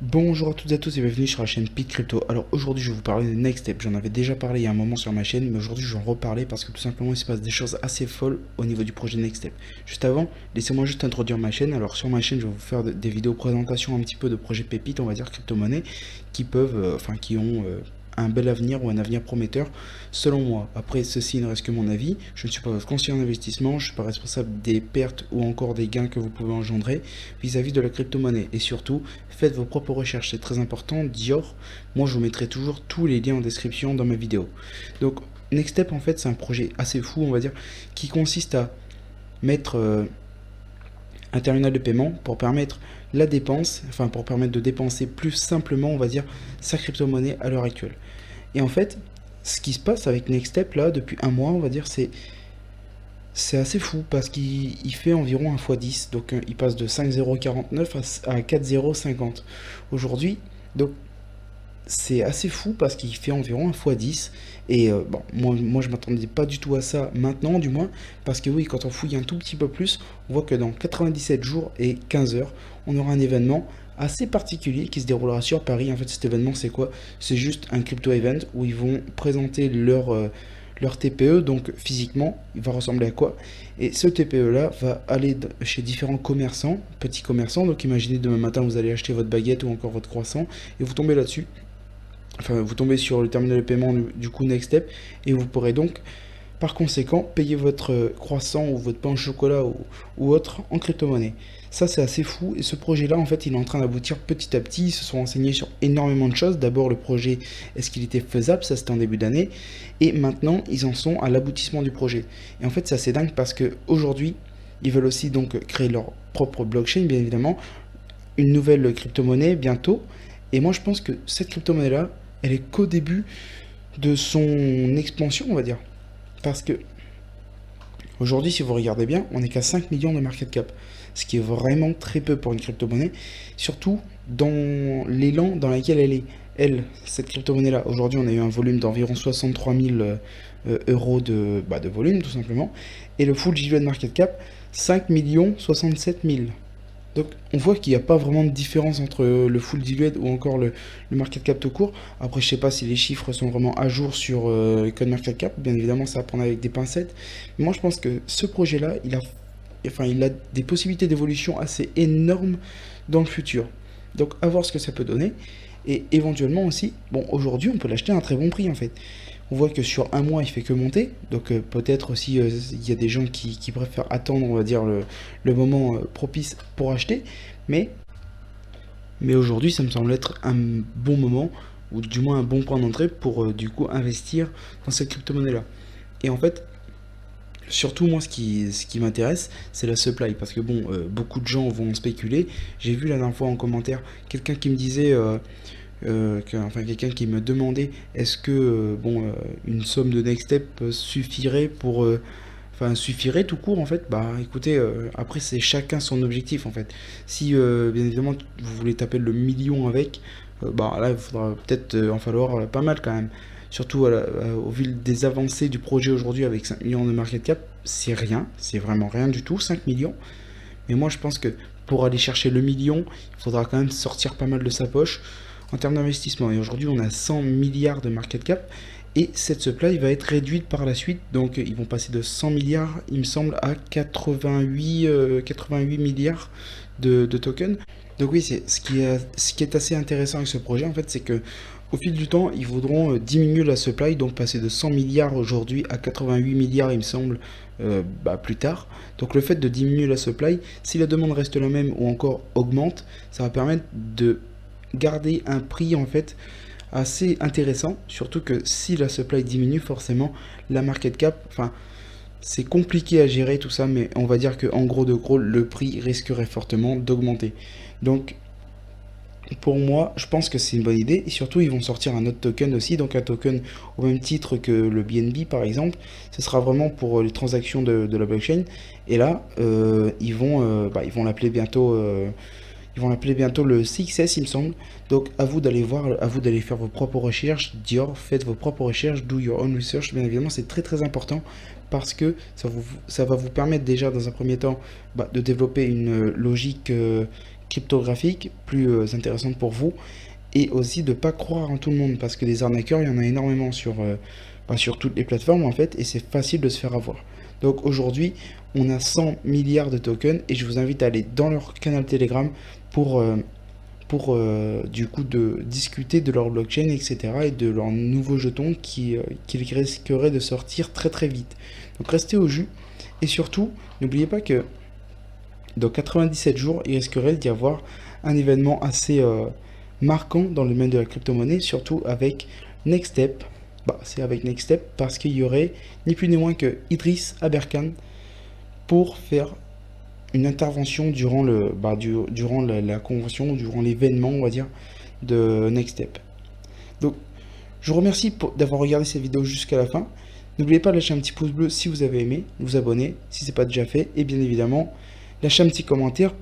Bonjour à toutes et à tous et bienvenue sur la chaîne Pete Crypto. Alors aujourd'hui je vais vous parler de Next Step. J'en avais déjà parlé il y a un moment sur ma chaîne, mais aujourd'hui je vais en reparler parce que tout simplement il se passe des choses assez folles au niveau du projet Next Step. Juste avant, laissez-moi juste introduire ma chaîne. Alors sur ma chaîne je vais vous faire des vidéos présentation un petit peu de projets pépites, on va dire crypto-monnaies, qui peuvent, qui ont un bel avenir ou un avenir prometteur selon moi. Après ceci ne reste que mon avis, je ne suis pas votre conseiller en investissement, je ne suis pas responsable des pertes ou encore des gains que vous pouvez engendrer vis-à-vis de la crypto-monnaie. Et surtout, faites vos propres recherches, c'est très important. Dior, moi je vous mettrai toujours tous les liens en description dans ma vidéo. Donc Next Step en fait c'est un projet assez fou on va dire qui consiste à mettre un terminal de paiement pour permettre la dépense, enfin pour permettre de dépenser plus simplement on va dire sa crypto-monnaie à l'heure actuelle. Et en fait, ce qui se passe avec Next Step là depuis un mois on va dire c'est assez fou parce qu'il fait environ un x10, donc il passe de 5,049 à 4,050 aujourd'hui. Donc c'est assez fou parce qu'il fait environ un x10. Et bon, moi je m'attendais pas du tout à ça maintenant, du moins, parce que oui, quand on fouille un tout petit peu plus, on voit que dans 97 jours et 15 heures, on aura un événement assez particulier qui se déroulera sur Paris. En fait, cet événement, c'est quoi? C'est juste un crypto event où ils vont présenter leur TPE, donc physiquement, il va ressembler à quoi? Et ce TPE-là va aller chez différents commerçants, petits commerçants. Donc imaginez demain matin, vous allez acheter votre baguette ou encore votre croissant, et vous tombez là-dessus. Enfin, vous tombez sur le terminal de paiement du coup Next Step, et vous pourrez donc par conséquent payer votre croissant ou votre pain au chocolat ou autre en crypto-monnaie. Ça c'est assez fou et ce projet là en fait il est en train d'aboutir petit à petit, ils se sont renseignés sur énormément de choses. D'abord le projet, est-ce qu'il était faisable, ça c'était en début d'année, et maintenant ils en sont à l'aboutissement du projet. Et en fait c'est assez dingue parce que aujourd'hui ils veulent aussi donc créer leur propre blockchain bien évidemment, une nouvelle crypto-monnaie bientôt. Et moi je pense que cette crypto-monnaie là elle est qu'au début de son expansion, on va dire. Parce que aujourd'hui, si vous regardez bien, on n'est qu'à 5 millions de market cap. Ce qui est vraiment très peu pour une crypto-monnaie. Surtout dans l'élan dans lequel elle est. Elle, cette crypto-monnaie-là, aujourd'hui, on a eu un volume d'environ 63 000 euros de volume, tout simplement. Et le full diluted market cap, 5 millions 67 000. Donc on voit qu'il n'y a pas vraiment de différence entre le full diluted ou encore le market cap tout court. Après, je sais pas si les chiffres sont vraiment à jour sur CoinMarketCap. Bien évidemment, ça va prendre avec des pincettes. Mais moi, je pense que ce projet-là, il a des possibilités d'évolution assez énormes dans le futur. Donc, à voir ce que ça peut donner. Et éventuellement aussi, bon, aujourd'hui, on peut l'acheter à un très bon prix en fait. On voit que sur un mois, il fait que monter. Donc peut-être aussi, il y a des gens qui préfèrent attendre, on va dire, le moment propice pour acheter. Mais, mais aujourd'hui, ça me semble être un bon moment, ou du moins un bon point d'entrée pour du coup investir dans cette crypto-monnaie-là. Et en fait, surtout moi, ce qui m'intéresse, c'est la supply. Parce que bon, beaucoup de gens vont spéculer. J'ai vu la dernière fois en commentaire quelqu'un qui me disait... enfin quelqu'un qui me demandait est-ce que une somme de Next Step suffirait pour enfin suffirait tout court en fait. Bah écoutez, après c'est chacun son objectif en fait. Si bien évidemment vous voulez taper le million avec, bah là il faudra peut-être en falloir pas mal quand même. Surtout au vu des avancées du projet aujourd'hui avec 5 millions de market cap, c'est rien, c'est vraiment rien du tout, 5 millions. Mais moi, je pense que pour aller chercher le million, il faudra quand même sortir pas mal de sa poche en termes d'investissement. Et aujourd'hui, on a 100 milliards de market cap. Et cette supply va être réduite par la suite. Donc, ils vont passer de 100 milliards, il me semble, à 88 milliards de tokens. Donc oui, c'est ce qui est assez intéressant avec ce projet, en fait, c'est que au fil du temps, ils voudront diminuer la supply, donc passer de 100 milliards aujourd'hui à 88 milliards, il me semble, plus tard. Donc le fait de diminuer la supply, si la demande reste la même ou encore augmente, ça va permettre de garder un prix en fait assez intéressant, surtout que si la supply diminue, forcément la market cap, enfin c'est compliqué à gérer tout ça, mais on va dire que en gros de gros, le prix risquerait fortement d'augmenter. Donc pour moi, je pense que c'est une bonne idée. Et surtout, ils vont sortir un autre token aussi. Donc un token au même titre que le BNB par exemple. Ce sera vraiment pour les transactions de la blockchain. Et là, ils vont l'appeler bientôt. Ils vont l'appeler bientôt le CXS, il me semble. Donc à vous d'aller voir, à vous d'aller faire vos propres recherches. Dior, faites vos propres recherches, do your own research. Bien évidemment, c'est très très important parce que ça va vous permettre déjà dans un premier temps de développer une logique cryptographiques, plus intéressantes pour vous, et aussi de ne pas croire en tout le monde, parce que des arnaqueurs, il y en a énormément sur toutes les plateformes en fait, et c'est facile de se faire avoir. Donc aujourd'hui, on a 100 milliards de tokens, et je vous invite à aller dans leur canal Telegram pour, du coup de discuter de leur blockchain, etc. et de leurs nouveaux jetons qui risqueraient de sortir très très vite. Donc restez au jus, et surtout, n'oubliez pas que dans 97 jours, il risquerait d'y avoir un événement assez marquant dans le domaine de la crypto-monnaie, surtout avec Nextstep. Bah, c'est avec Nextstep parce qu'il y aurait ni plus ni moins que Idriss Aberkan pour faire une intervention durant, durant la convention, durant l'événement, on va dire, de Nextstep. Donc, je vous remercie d'avoir regardé cette vidéo jusqu'à la fin. N'oubliez pas de lâcher un petit pouce bleu si vous avez aimé, vous abonner si ce n'est pas déjà fait, et bien évidemment, lâchez un petit commentaire